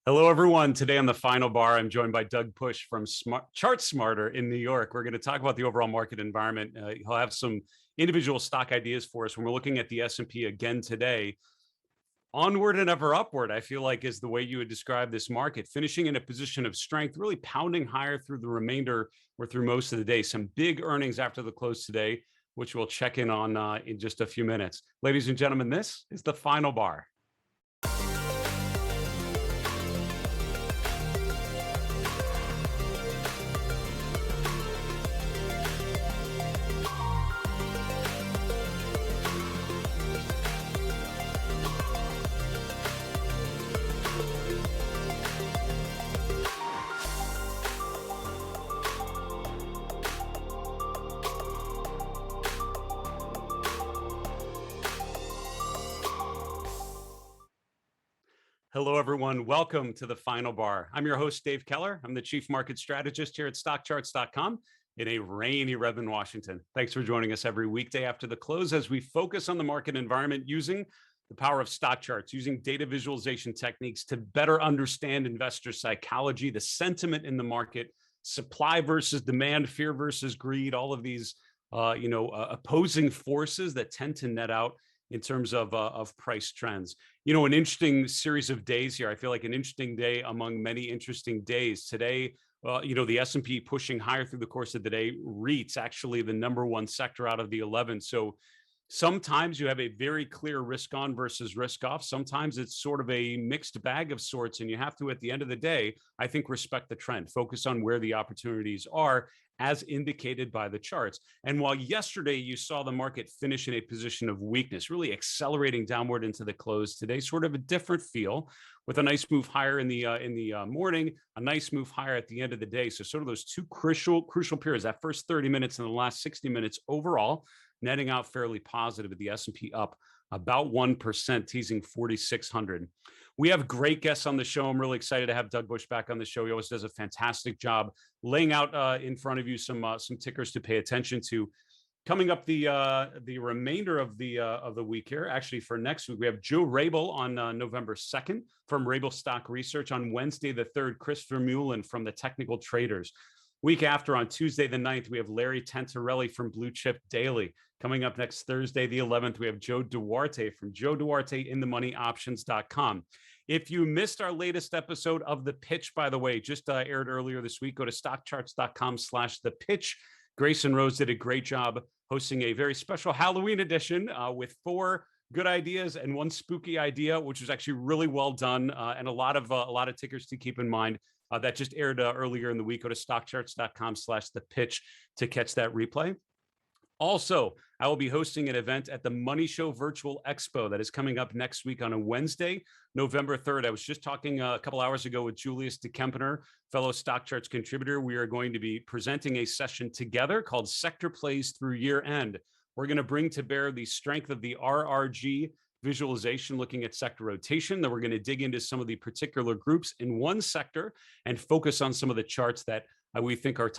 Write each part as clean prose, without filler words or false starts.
Hello, everyone. Today on the final bar, I'm joined by Doug Busch from ChartSmarter in New York. We're going to talk about the overall market environment. He'll have some individual stock ideas for us when we're looking at the S&P again today. Onward and ever upward, I feel like, is the way you would describe this market, finishing in a position of strength, really pounding higher through the remainder or through most of the day. Some big earnings after the close today, which we'll check in on in just a few minutes. Ladies and gentlemen, this is the final bar. Hello, everyone. Welcome to the final bar. I'm your host, Dave Keller. I'm the Chief Market Strategist here at StockCharts.com in a rainy Redmond, Washington. Thanks for joining us every weekday after the close as we focus on the market environment using the power of stock charts, using data visualization techniques to better understand investor psychology, the sentiment in the market, supply versus demand, fear versus greed, all of these opposing forces that tend to net out in terms of price trends. An interesting series of days here. I feel like an interesting day among many interesting days. Today, the S&P pushing higher through the course of the day. REITs actually the number one sector out of the 11. So sometimes you have a very clear risk on versus risk off. Sometimes it's sort of a mixed bag of sorts, and you have to, at the end of the day, I think, respect the trend, focus on where the opportunities are as indicated by the charts. And while yesterday you saw the market finish in a position of weakness, really accelerating downward into the close, today sort of a different feel with a nice move higher in the morning, a nice move higher at the end of the day. So sort of those two crucial periods, that first 30 minutes and the last 60 minutes overall, netting out fairly positive with the S&P up about 1%, teasing 4,600. We have great guests on the show. I'm really excited to have Doug Busch back on the show. He always does a fantastic job laying out in front of you some tickers to pay attention to. Coming up the remainder of the week here, actually for next week, we have Joe Rabel on November 2nd from Rabel Stock Research. On Wednesday the 3rd, Christopher Mullen from the Technical Traders. Week after, on Tuesday the 9th, we have Larry Tentarelli from Blue Chip Daily. Coming up next Thursday the 11th, we have Joe Duarte from JoeDuarteInTheMoneyOptions.com. If you missed our latest episode of The Pitch, by the way, just aired earlier this week, go to StockCharts.com/The Pitch. Grayson Rose did a great job hosting a very special Halloween edition with 4 good ideas and 1 spooky idea, which was actually really well done, and a lot of tickers to keep in mind. That just aired earlier in the week. Go to StockCharts.com/The Pitch to catch that replay. Also, I will be hosting an event at the Money Show Virtual Expo that is coming up next week on a Wednesday, November 3rd. I was just talking a couple hours ago with Julius DeKempener, fellow Stock Charts contributor. We are going to be presenting a session together called Sector Plays Through Year End. We're going to bring to bear the strength of the RRG visualization, looking at sector rotation. Then we're going to dig into some of the particular groups in one sector and focus on some of the charts that we think are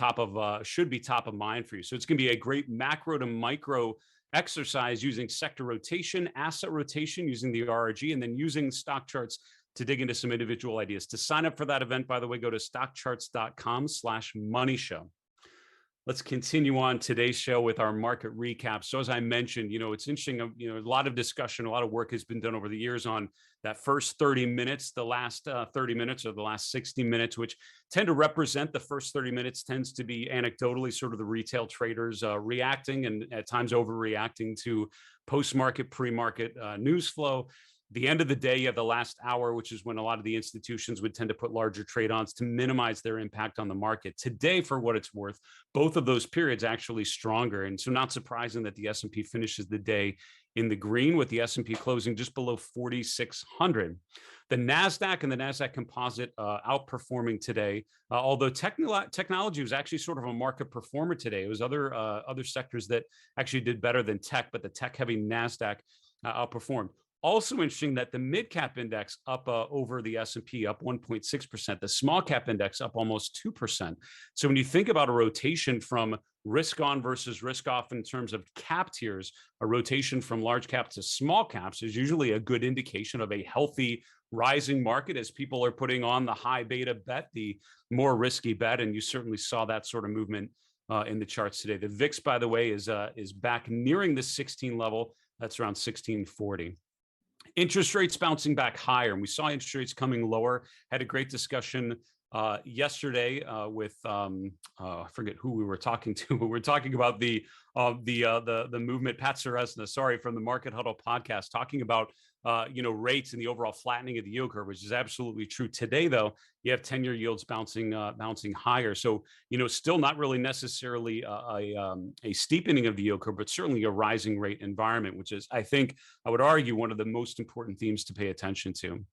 should be top of mind for you. So it's going to be a great macro to micro exercise using sector rotation, asset rotation, using the RRG, and then using stock charts to dig into some individual ideas. To sign up for that event, by the way, go to StockCharts.com/moneyshow. Let's continue on today's show with our market recap. So as I mentioned, it's interesting, a lot of discussion, a lot of work has been done over the years on that first 30 minutes, the last 30 minutes or the last 60 minutes, which tend to represent the first 30 minutes tends to be anecdotally sort of the retail traders reacting and at times overreacting to post-market, pre-market news flow. The end of the day, you have the last hour, which is when a lot of the institutions would tend to put larger trade-ons to minimize their impact on the market. Today, for what it's worth, both of those periods actually stronger. And so not surprising that the S&P finishes the day in the green, with the S&P closing just below 4,600. The NASDAQ and the NASDAQ composite outperforming today, although technology was actually sort of a market performer today. It was other sectors that actually did better than tech, but the tech-heavy NASDAQ outperformed. Also interesting that the mid cap index up over the S&P up 1.6%, the small cap index up almost 2%. So when you think about a rotation from risk on versus risk off in terms of cap tiers, a rotation from large cap to small caps is usually a good indication of a healthy rising market as people are putting on the high beta bet, the more risky bet. And you certainly saw that sort of movement in the charts today. The VIX, by the way, is back nearing the 16 level. That's around 1640. Interest rates bouncing back higher, and we saw interest rates coming lower. Had a great discussion yesterday with I forget who we were talking to, but we're talking about the movement. Pat Ceresna, sorry, from the Market Huddle podcast, talking about rates and the overall flattening of the yield curve, which is absolutely true. Today, though, you have 10-year yields bouncing higher. So still not really necessarily a steepening of the yield curve, but certainly a rising rate environment, which is, I think, I would argue, one of the most important themes to pay attention to.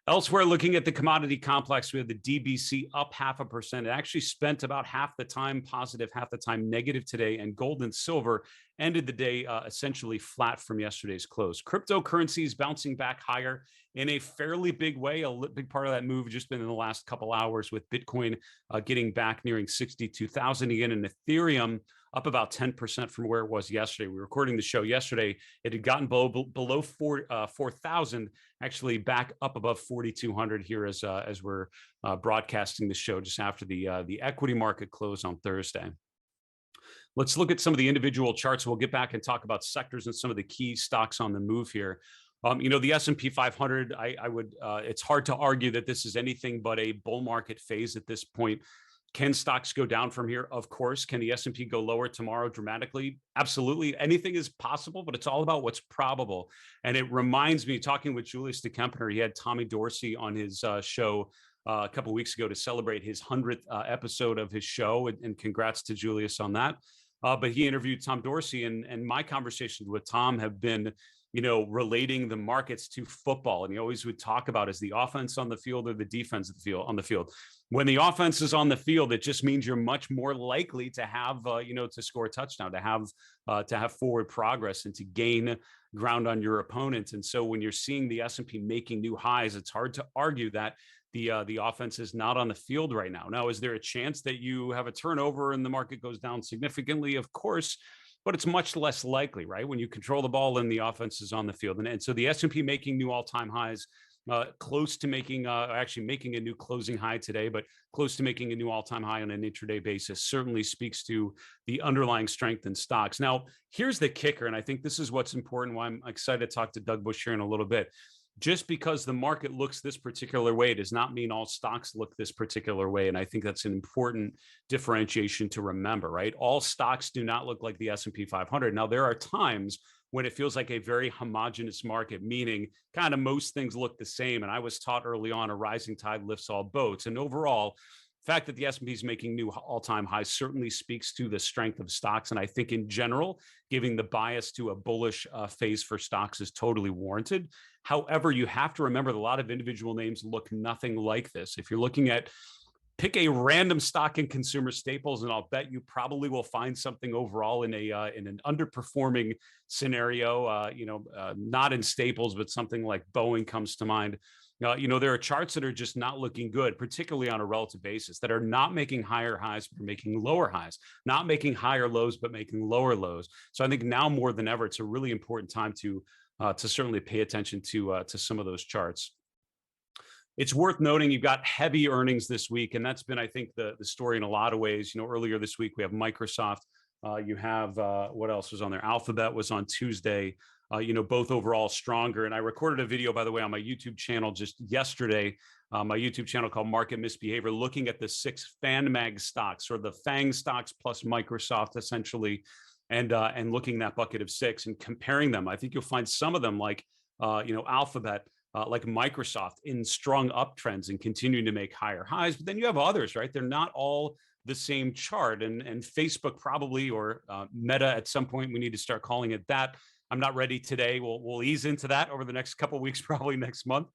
Elsewhere, looking at the commodity complex, we have the DBC up 0.5%. It actually spent about half the time positive, half the time negative today, and gold and silver ended the day essentially flat from yesterday's close. Cryptocurrencies bouncing back higher in a fairly big way. A big part of that move just been in the last couple hours with Bitcoin getting back nearing 62,000 again, and Ethereum up about 10% from where it was yesterday. We were recording the show yesterday. It had gotten below 4,000, actually back up above 4,200 here as we're broadcasting the show just after the equity market close on Thursday. Let's look at some of the individual charts. We'll get back and talk about sectors and some of the key stocks on the move here. The S&P 500, I would, it's hard to argue that this is anything but a bull market phase at this point. Can stocks go down from here? Of course. Can the S&P go lower tomorrow dramatically? Absolutely. Anything is possible, but it's all about what's probable. And it reminds me, talking with Julius de Kempner, he had Tommy Dorsey on his show a couple of weeks ago to celebrate his 100th episode of his show. And congrats to Julius on that. But he interviewed Tom Dorsey, and my conversations with Tom have been, relating the markets to football. And he always would talk about, is the offense on the field or the defense on the field? When the offense is on the field, it just means you're much more likely to have, to score a touchdown, to have forward progress and to gain ground on your opponents. And so when you're seeing the S&P making new highs, it's hard to argue that the offense is not on the field right now. Now, is there a chance that you have a turnover and the market goes down significantly? Of course, but it's much less likely, right? When you control the ball and the offense is on the field. And so the S&P making new all-time highs, close to making, actually making a new closing high today, but close to making a new all-time high on an intraday basis, certainly speaks to the underlying strength in stocks. Now, here's the kicker, and I think this is what's important, why I'm excited to talk to Doug Busch here in a little bit. Just because the market looks this particular way does not mean all stocks look this particular way. And I think that's an important differentiation to remember, right? All stocks do not look like the S&P 500. Now, there are times when it feels like a very homogenous market, meaning kind of most things look the same. And I was taught early on, a rising tide lifts all boats. And overall, the fact that the S&P is making new all-time highs certainly speaks to the strength of stocks. And I think in general, giving the bias to a bullish phase for stocks is totally warranted. However, you have to remember that a lot of individual names look nothing like this. If you're looking at, pick a random stock in consumer staples, and I'll bet you probably will find something overall in an underperforming scenario. Not in staples, but something like Boeing comes to mind. There are charts that are just not looking good, particularly on a relative basis, that are not making higher highs, but making lower highs, not making higher lows, but making lower lows. So I think now more than ever, it's a really important time to certainly pay attention to some of those charts. It's worth noting you've got heavy earnings this week, and that's been, I think, the story in a lot of ways. Earlier this week we have Microsoft. You have what else was on there? Alphabet was on Tuesday. Both overall stronger. And I recorded a video, by the way, on my YouTube channel just yesterday, my YouTube channel called Market Misbehavior, looking at the 6 FanMag stocks, or the FANG stocks plus Microsoft, essentially, and looking at that bucket of 6 and comparing them. I think you'll find some of them like, Alphabet, like Microsoft, in strong uptrends and continuing to make higher highs. But then you have others, right? They're not all the same chart. And Facebook probably, or Meta at some point, we need to start calling it that. I'm not ready today. We'll ease into that over the next couple of weeks, probably next month.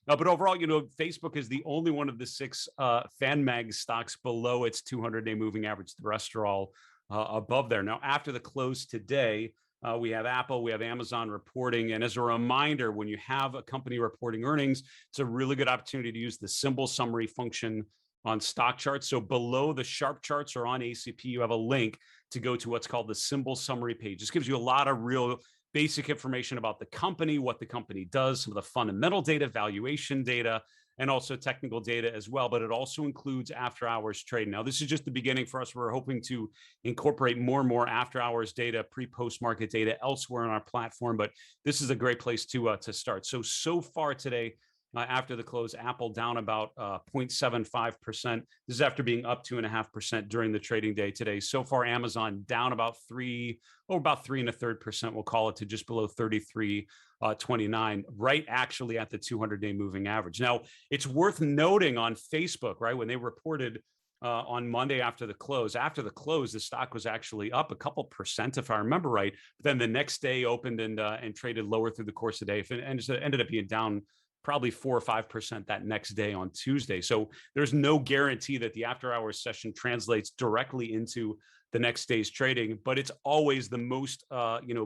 But overall, Facebook is the only one of the 6 FanMag stocks below its 200-day moving average. The rest are all above there. Now, after the close today, We have Apple, we have Amazon reporting. And as a reminder, when you have a company reporting earnings, it's a really good opportunity to use the symbol summary function on StockCharts. So below the sharp charts or on ACP, you have a link to go to what's called the symbol summary page. This gives you a lot of real basic information about the company, what the company does, some of the fundamental data, valuation data, and also technical data as well. But it also includes after hours trading. Now, this is just the beginning for us. We're hoping to incorporate more and more after hours data, pre-post market data elsewhere on our platform. But this is a great place to start. So far today, after the close, Apple down about 0.75%. This is after being up 2.5% during the trading day today. So far, Amazon down about 3.33%, we'll call it, to just below 33.29, right actually at the 200-day moving average. Now, it's worth noting on Facebook, right, when they reported on Monday after the close, the stock was actually up a couple percent, if I remember right. But then the next day opened and traded lower through the course of the day, and ended up being down probably 4 or 5% that next day on Tuesday. So there's no guarantee that the after hours session translates directly into the next day's trading, but it's always the most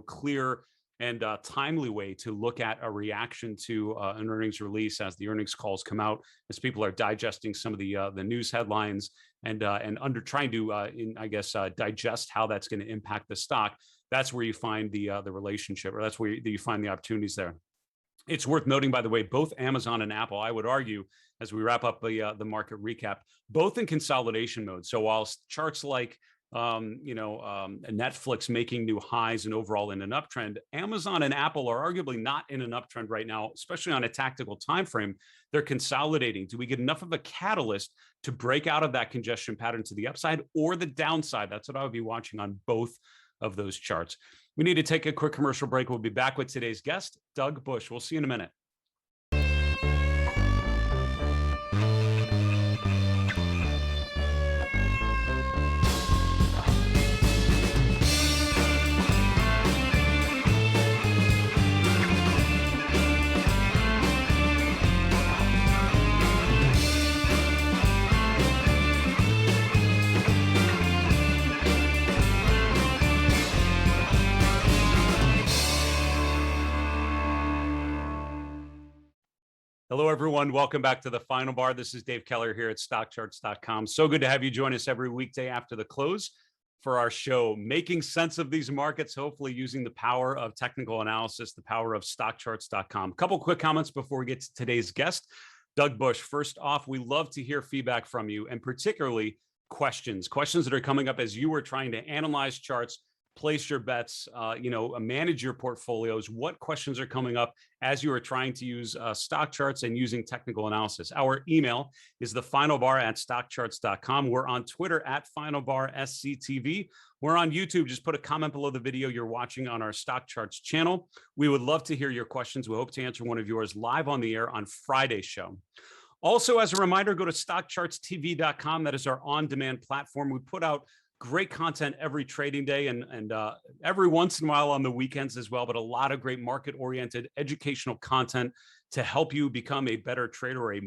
clear and timely way to look at a reaction to an earnings release as the earnings calls come out, as people are digesting some of the news headlines and trying to digest how that's going to impact the stock. That's where you find the relationship, or that's where you find the opportunities there. It's worth noting, by the way, both Amazon and Apple, I would argue, as we wrap up the market recap, both in consolidation mode. So while charts like Netflix making new highs and overall in an uptrend, Amazon and Apple are arguably not in an uptrend right now, especially on a tactical time frame. They're consolidating. Do we get enough of a catalyst to break out of that congestion pattern to the upside or the downside? That's what I would be watching on both of those charts. We need to take a quick commercial break. We'll be back with today's guest, Doug Busch. We'll see you in a minute. Hello, everyone. Welcome back to the Final Bar. This is Dave Keller here at StockCharts.com. So good to have you join us every weekday after the close for our show, making sense of these markets, hopefully using the power of technical analysis, the power of StockCharts.com. A couple quick comments before we get to today's guest, Doug Busch. First off, we love to hear feedback from you, and particularly questions that are coming up as you are trying to analyze charts, place your bets, manage your portfolios. What questions are coming up as you are trying to use stock charts and using technical analysis? Our email is thefinalbar@stockcharts.com. We're on Twitter @FinalBarSCTV. We're on YouTube. Just put a comment below the video you're watching on our Stock Charts channel. We would love to hear your questions. We hope to answer one of yours live on the air on Friday's show. Also, as a reminder, go to StockChartsTV.com. That is our on-demand platform. We put out great content every trading day and every once in a while on the weekends as well, but a lot of great market-oriented educational content to help you become a better trader or a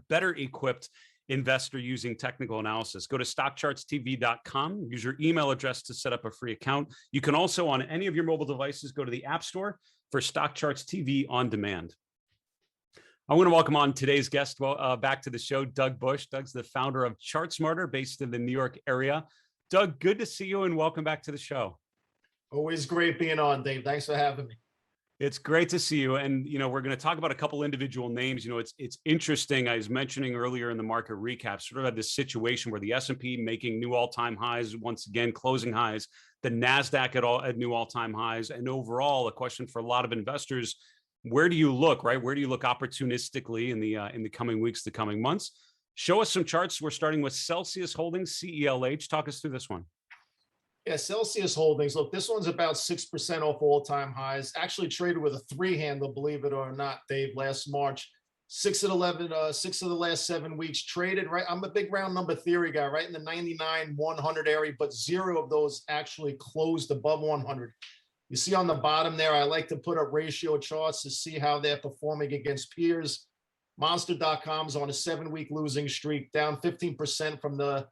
better equipped investor using technical analysis. Go to StockChartsTV.com. Use your email address to set up a free account. You can also, on any of your mobile devices, go to the App Store for StockCharts TV on demand. I want to welcome on today's guest back to the show, Doug Busch. Doug's the founder of ChartSmarter, based in the New York area. Doug, good to see you and welcome back to the show. Always great being on, Dave. Thanks for having me. It's great to see you. And, we're going to talk about a couple individual names. It's interesting. I was mentioning earlier in the market recap, sort of had this situation where the S&P making new all-time highs, once again, closing highs, the NASDAQ at new all-time highs. And overall, a question for a lot of investors, where do you look, right? Where do you look opportunistically in the coming weeks, the coming months? Show us some charts. We're starting with Celsius Holdings, CELH. Talk us through this one. Yeah, Celsius Holdings. Look, this one's about 6% off all-time highs. Actually traded with a 3-handle, believe it or not, Dave, last March. 6 of the last 7 weeks traded, right? I'm a big round number theory guy, right in the 99, 100 area, but 0 of those actually closed above 100. You see on the bottom there, I like to put up ratio charts to see how they're performing against peers. Monster.com's on a 7-week losing streak, down 15% from the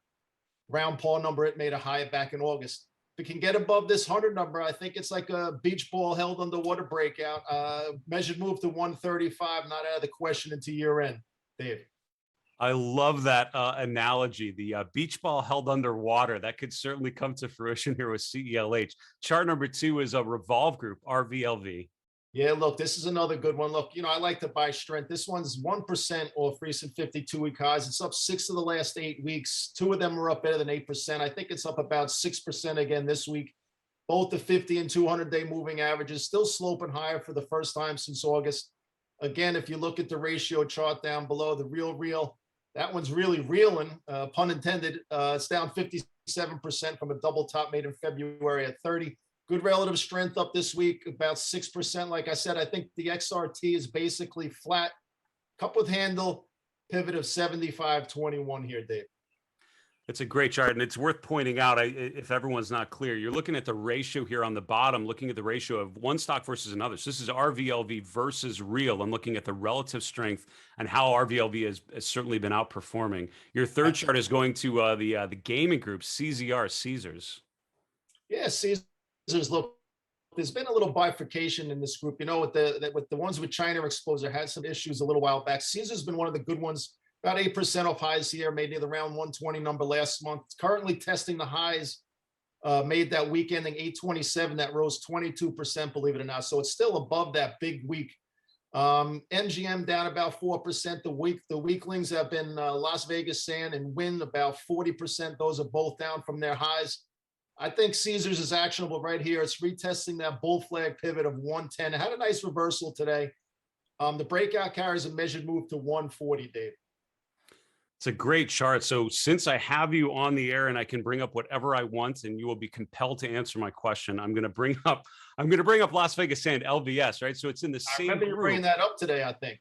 round paw number it made a high back in August. we can get above this 100 number, I think it's like a beach ball held underwater breakout. Measured move to 135, not out of the question into year end, Dave. I love that analogy. The beach ball held underwater. That could certainly come to fruition here with CELH. Chart number 2 is a Revolve Group, RVLV. Yeah, look, this is another good one. Look, I like to buy strength. This one's 1% off recent 52-week highs. It's up 6 of the last 8 weeks. 2 of them are up better than 8%. I think it's up about 6% again this week. Both the 50 and 200-day moving averages still sloping higher for the first time since August. Again, if you look at the ratio chart down below, the real, that one's really reeling, pun intended. It's down 57% from a double top made in February at 30. Good relative strength up this week, about 6%. Like I said, I think the XRT is basically flat. Cup with handle, pivot of 75.21 here, Dave. It's a great chart, and it's worth pointing out, if everyone's not clear, you're looking at the ratio here on the bottom, looking at the ratio of one stock versus another. So this is RVLV versus real. I'm looking at the relative strength and how RVLV has certainly been outperforming. Your third chart is going to the gaming group, CZR, Caesars. Yeah, Caesars. Look, there's been a little bifurcation in this group. With the ones with China exposure had some issues a little while back. Caesars been one of the good ones. About 8% off highs here, made near the round 120 number last month. It's currently testing the highs made that week ending 827. That rose 22%, believe it or not. So it's still above that big week. MGM down about 4%. The weaklings have been Las Vegas Sand and Wynn about 40%. Those are both down from their highs. I think Caesars is actionable right here. It's retesting that bull flag pivot of 110. It had a nice reversal today. The breakout carries a measured move to 140, Dave. It's a great chart. So since I have you on the air and I can bring up whatever I want, and you will be compelled to answer my question, I'm going to bring up Las Vegas Sand, LVS, right? So it's in the same. I remember you bringing that up today, I think.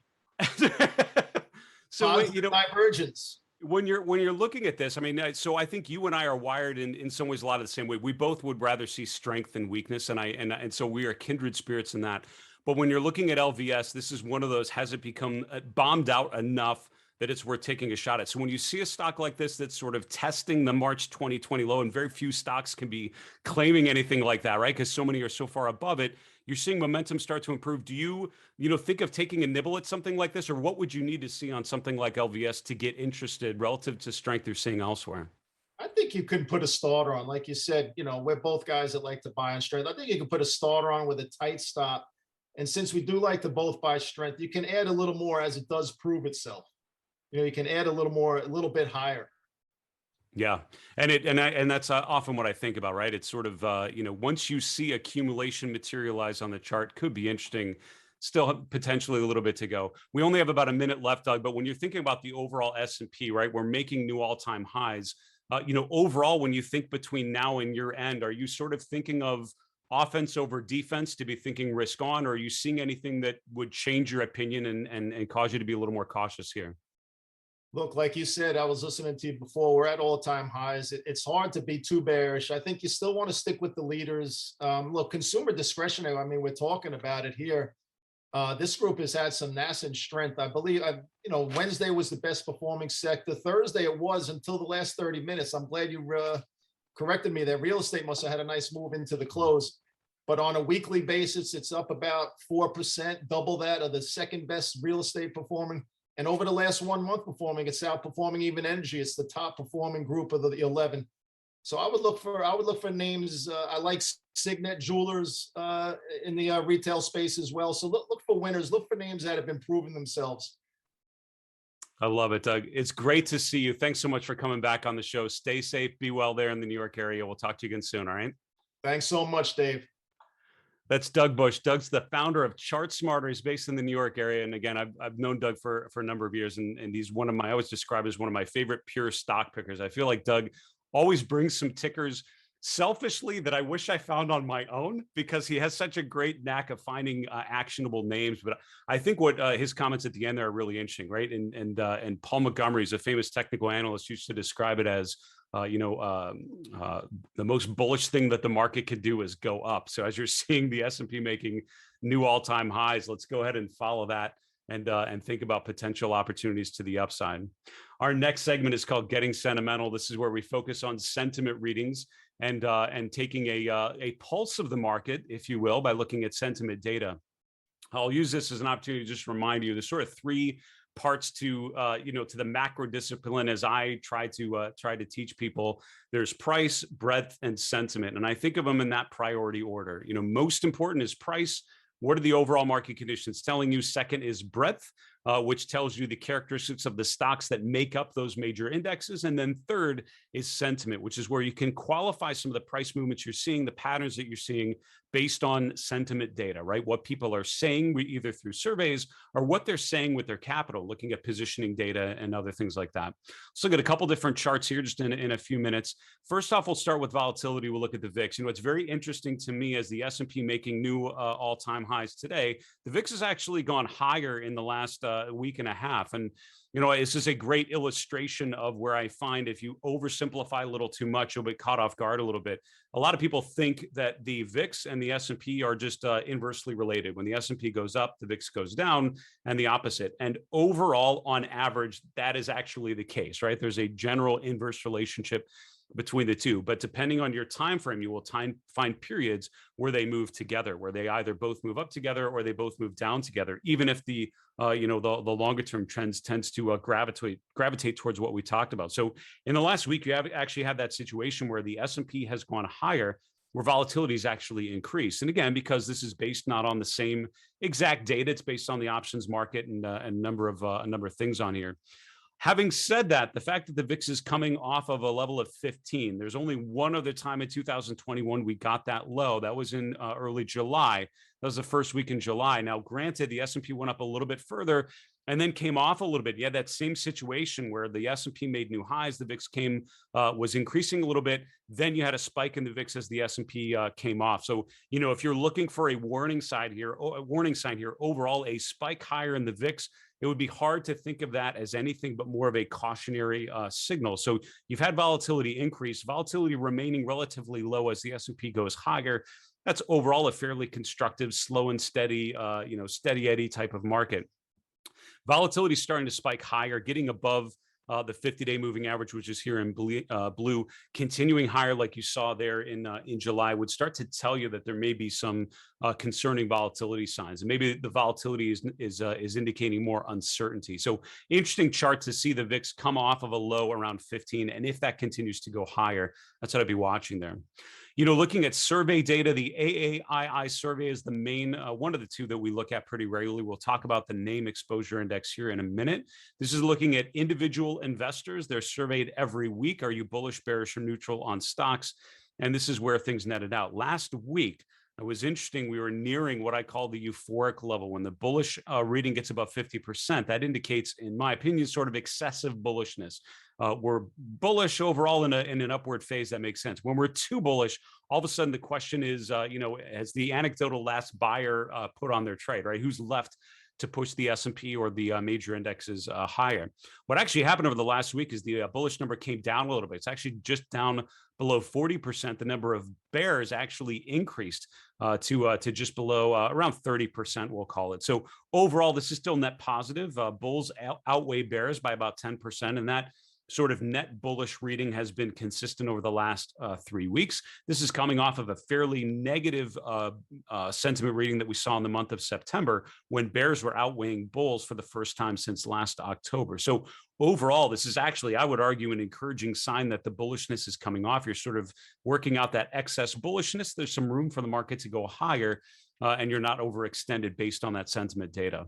So divergence. When you're looking at this, I mean, so I think you and I are wired in some ways a lot of the same way. We both would rather see strength than weakness, and so we are kindred spirits in that. But when you're looking at LVS, this is one of those, has it become bombed out enough that it's worth taking a shot at? So when you see a stock like this that's sort of testing the March 2020 low, and very few stocks can be claiming anything like that, right? Because so many are so far above it. You're seeing momentum start to improve. Do you think of taking a nibble at something like this, or what would you need to see on something like LVS to get interested relative to strength you're seeing elsewhere? I think you can put a starter on, like you said. We're both guys that like to buy on strength. I think you can put a starter on with a tight stop, and since we do like to both buy strength, you can add a little more as it does prove itself. You can add a little more, a little bit higher. Yeah. And that's often what I think about, right? It's sort of, once you see accumulation materialize on the chart, could be interesting. Still potentially a little bit to go. We only have about a minute left, Doug, but when you're thinking about the overall S&P, right, we're making new all-time highs. Overall, when you think between now and year end, are you sort of thinking of offense over defense to be thinking risk on, or are you seeing anything that would change your opinion and cause you to be a little more cautious here? Look, like you said, I was listening to you before. We're at all-time highs. It's hard to be too bearish. I think you still want to stick with the leaders. Look, consumer discretionary, I mean, we're talking about it here. This group has had some nascent strength. I believe, Wednesday was the best performing sector. Thursday it was until the last 30 minutes. I'm glad you corrected me there. Real estate must have had a nice move into the close. But on a weekly basis, it's up about 4%, double that of the second best real estate performing. And over the last 1 month performing, it's outperforming even energy. It's the top performing group of the 11. So I would look for names. I like Signet Jewelers in the retail space as well. So look for winners. Look for names that have been proving themselves. I love it, Doug. It's great to see you. Thanks so much for coming back on the show. Stay safe. Be well there in the New York area. We'll talk to you again soon. All right. Thanks so much, Dave. That's Doug Busch. Doug's the founder of ChartSmarter. He's based in the New York area. And again, I've known Doug for a number of years, and he's I always describe as one of my favorite pure stock pickers. I feel like Doug always brings some tickers selfishly that I wish I found on my own, because he has such a great knack of finding actionable names. But I think what his comments at the end there are really interesting, right? And Paul Montgomery is a famous technical analyst, used to describe it as, the most bullish thing that the market could do is go up. So as you're seeing the S&P making new all-time highs, let's go ahead and follow that and think about potential opportunities to the upside. Our next segment is called Getting Sentimental. This is where we focus on sentiment readings and taking a pulse of the market, if you will, by looking at sentiment data. I'll use this as an opportunity to just remind you there's sort of three parts to to the macro discipline as I try to teach people. There's price, breadth, and sentiment, and I think of them in that priority order. Most important is price. What are the overall market conditions telling you? Second is breadth, which tells you the characteristics of the stocks that make up those major indexes. And then third is sentiment, which is where you can qualify some of the price movements you're seeing, the patterns that you're seeing based on sentiment data, right? What people are saying either through surveys or what they're saying with their capital, looking at positioning data and other things like that. Let's look at a couple different charts here just in a few minutes. First off, we'll start with volatility. We'll look at the VIX. It's very interesting to me as the S&P making new all-time highs today. The VIX has actually gone higher in the last week and a half. And this is a great illustration of where I find if you oversimplify a little too much, you'll be caught off guard a little bit. A lot of people think that the VIX and the S&P are just inversely related. When the S&P goes up, the VIX goes down, and the opposite. And overall, on average, that is actually the case, right? There's a general inverse relationship between the two, but depending on your time frame, you will find periods where they move together, where they either both move up together or they both move down together, even if the longer term trends tends to gravitate towards what we talked about. So in the last week, you have actually had that situation where the S&P has gone higher, where volatility has actually increased. And again, because this is based not on the same exact data, it's based on the options market and a number of things on here. Having said that, the fact that the VIX is coming off of a level of 15, there's only one other time in 2021 we got that low. That was in early July. That was the first week in July. Now, granted, the S&P went up a little bit further and then came off a little bit. You had that same situation where the S&P made new highs. The VIX was increasing a little bit. Then you had a spike in the VIX as the S&P came off. So, if you're looking for a warning sign here, overall, a spike higher in the VIX, it would be hard to think of that as anything but more of a cautionary signal. So you've had volatility increase, volatility remaining relatively low as the S&P goes higher. That's overall a fairly constructive, slow and steady, steady Eddie type of market. Volatility is starting to spike higher, getting above the 50-day moving average, which is here in blue, continuing higher like you saw there in July, would start to tell you that there may be some concerning volatility signs. And maybe the volatility is indicating more uncertainty. So interesting chart to see the VIX come off of a low around 15. And if that continues to go higher, that's what I'd be watching there. Looking at survey data, the AAII survey is the main one of the two that we look at pretty regularly. We'll talk about the NAAIM exposure index here in a minute. This is looking at individual investors. They're surveyed every week. Are you bullish, bearish, or neutral on stocks? And this is where things netted out. Last week, it was interesting. We were nearing what I call the euphoric level. When the bullish reading gets above 50%, that indicates, in my opinion, sort of excessive bullishness. We're bullish overall in an upward phase. That makes sense. When we're too bullish, all of a sudden the question is, has the anecdotal last buyer put on their trade, right? Who's left to push the S&P or the major indexes higher? What actually happened over the last week is the bullish number came down a little bit. It's actually just down below 40%. The number of bears actually increased to just below around 30%, we'll call it. So overall, this is still net positive. Bulls outweigh bears by about 10%, and that sort of net bullish reading has been consistent over the last 3 weeks. This is coming off of a fairly negative sentiment reading that we saw in the month of September when bears were outweighing bulls for the first time since last October. So overall, this is actually, I would argue, an encouraging sign that the bullishness is coming off. You're sort of working out that excess bullishness. There's some room for the market to go higher, and you're not overextended based on that sentiment data.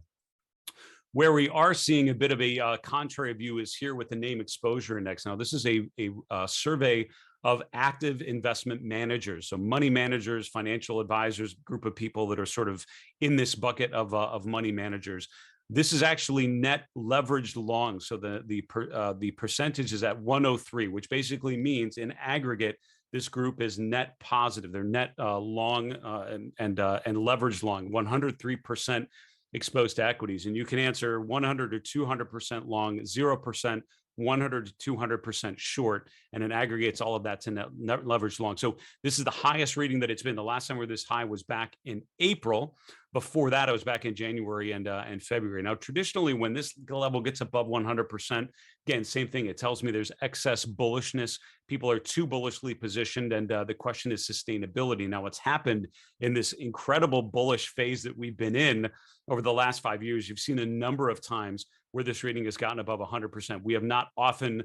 Where we are seeing a bit of a contrary view is here with the NAAIM exposure index. Now, this is a survey of active investment managers. So money managers, financial advisors, group of people that are sort of in this bucket of money managers. This is actually net leveraged long. So the percentage is at 103, which basically means in aggregate, this group is net positive. They're net long and leveraged long, 103% exposed to equities. And you can answer 100 or 200% long, 0%, 100 to 200% short, and it aggregates all of that to net leverage long. So this is the highest reading that it's been. The last time we were this high was back in April. Before that, I was back in January and February. Now, traditionally, when this level gets above 100%, again, same thing. It tells me there's excess bullishness. People are too bullishly positioned, and the question is sustainability. Now, what's happened in this incredible bullish phase that we've been in over the last 5 years, you've seen a number of times where this rating has gotten above 100%. We have not often,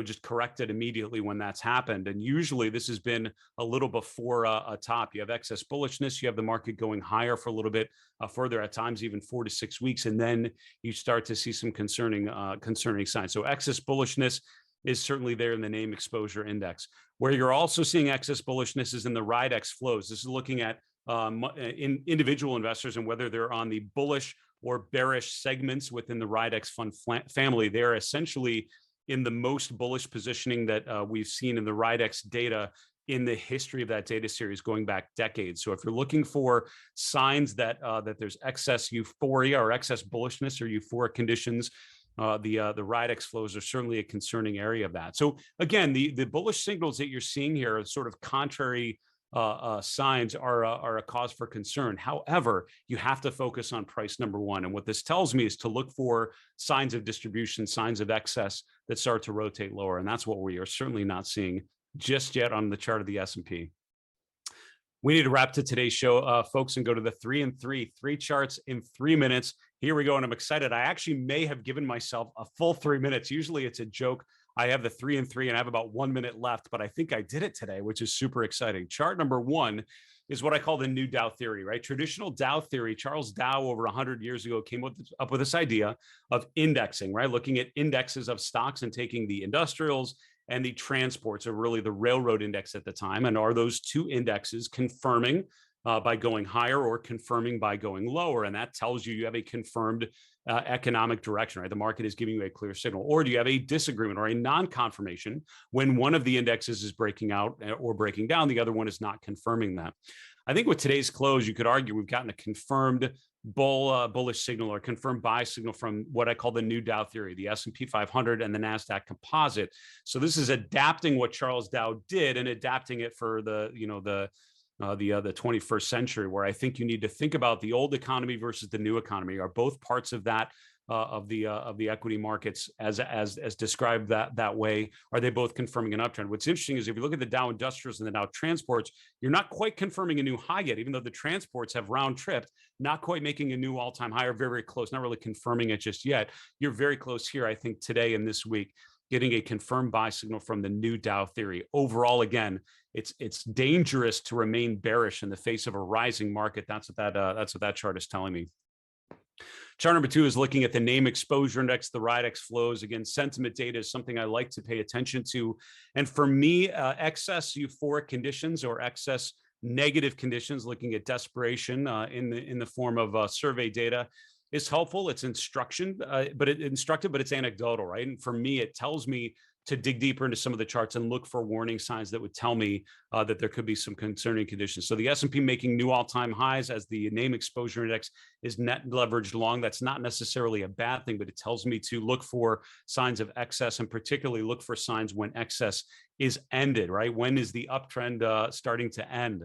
just corrected immediately when that's happened. And usually this has been a little before a top. You have excess bullishness, you have the market going higher for a little bit further, at times even 4 to 6 weeks, and then you start to see some concerning signs. So excess bullishness is certainly there in the NAAIM exposure index. Where you're also seeing excess bullishness is in the Rydex flows. This is looking at in individual investors and whether they're on the bullish or bearish segments within the Rydex fund family. They're essentially in the most bullish positioning that we've seen in the Rydex data in the history of that data series going back decades. So if you're looking for signs that there's excess euphoria or excess bullishness or euphoric conditions, the Rydex flows are certainly a concerning area of that. So again, the bullish signals that you're seeing here are sort of contrary signs are a cause for concern. However, you have to focus on price number one. And what this tells me is to look for signs of distribution, signs of excess that start to rotate lower. And that's what we are certainly not seeing just yet on the chart of the S&P. We need to wrap to today's show, folks, and go to the 3 and 3 charts in 3 minutes. Here we go. And I'm excited. I actually may have given myself a full 3 minutes. Usually it's a joke. I have the 3 and 3 and I have about 1 minute left, but I think I did it today, which is super exciting. Chart number one is what I call the new Dow theory, right? Traditional Dow theory, Charles Dow over 100 years ago came up with this idea of indexing, right? Looking at indexes of stocks and taking the industrials and the transports, or really the railroad index at the time. And are those two indexes confirming by going higher or confirming by going lower? And that tells you have a confirmed economic direction, right? The market is giving you a clear signal. Or do you have a disagreement or a non-confirmation when one of the indexes is breaking out or breaking down, the other one is not confirming that? I think with today's close, you could argue we've gotten a confirmed bullish signal or confirmed buy signal from what I call the new Dow theory, the S&P 500 and the NASDAQ composite. So this is adapting what Charles Dow did and adapting it for the 21st century, where I think you need to think about the old economy versus the new economy. Are both parts of that of the equity markets as described that way? Are they both confirming an uptrend? What's interesting is if you look at the Dow Industrials and the Dow Transports, you're not quite confirming a new high yet, even though the transports have round tripped, not quite making a new all-time high, or very, very close, not really confirming it just yet. You're very close here, I think, today and this week, getting a confirmed buy signal from the new Dow theory. Overall, again, it's dangerous to remain bearish in the face of a rising market. That's what that chart is telling me. Chart number two is looking at the NAAIM exposure index, the Rydex flows. Again, sentiment data is something I like to pay attention to. And for me, excess euphoric conditions or excess negative conditions, looking at desperation in the form of survey data, is helpful. It's instructive, but it's anecdotal, right? And for me, it tells me to dig deeper into some of the charts and look for warning signs that would tell me that there could be some concerning conditions. So the S&P making new all-time highs as the NAAIM exposure index is net leveraged long. That's not necessarily a bad thing, but it tells me to look for signs of excess, and particularly look for signs when excess is ended, right? When is the uptrend starting to end?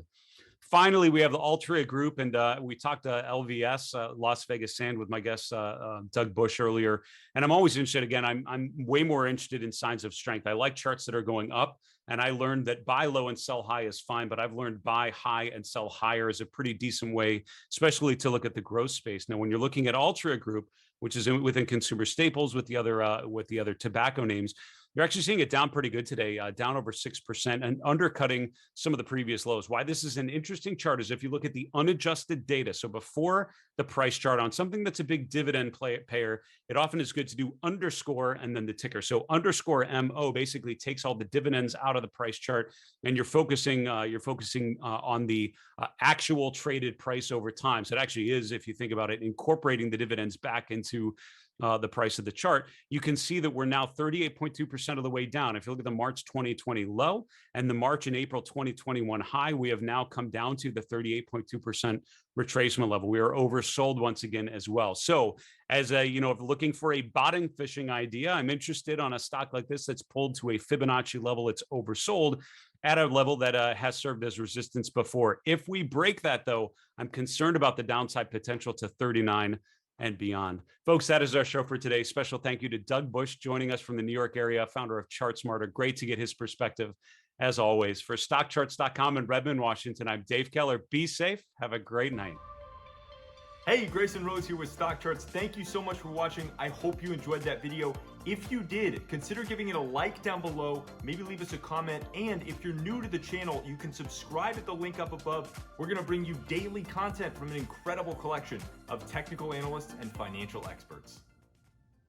Finally, we have the Altria group, and we talked LVS, Las Vegas Sand, with my guest Doug Busch earlier. And I'm always interested. Again, I'm way more interested in signs of strength. I like charts that are going up, and I learned that buy low and sell high is fine, but I've learned buy high and sell higher is a pretty decent way, especially to look at the growth space. Now, when you're looking at Altria group, which is within consumer staples with the other tobacco names, you're actually seeing it down pretty good today, down over 6% and undercutting some of the previous lows. Why this is an interesting chart is if you look at the unadjusted data, so before the price chart on something that's a big dividend payer, it often is good to do underscore and then the ticker. So underscore MO basically takes all the dividends out of the price chart, and you're focusing on the actual traded price over time. So it actually is, if you think about it, incorporating the dividends back into the price of the chart, you can see that we're now 38.2% of the way down. If you look at the March 2020 low and the March and April 2021 high, we have now come down to the 38.2% retracement level. We are oversold once again as well. So as a, if looking for a bottom fishing idea, I'm interested on a stock like this that's pulled to a Fibonacci level. It's oversold at a level that has served as resistance before. If we break that, though, I'm concerned about the downside potential to 39 and beyond. Folks, that is our show for today. Special thank you to Doug Busch joining us from the New York area, founder of ChartSmarter. Great to get his perspective, as always. For StockCharts.com in Redmond, Washington, I'm Dave Keller. Be safe. Have a great night. Hey, Grayson Rose here with StockCharts. Thank you so much for watching. I hope you enjoyed that video. If you did, consider giving it a like down below, maybe leave us a comment, and if you're new to the channel, you can subscribe at the link up above. We're gonna bring you daily content from an incredible collection of technical analysts and financial experts.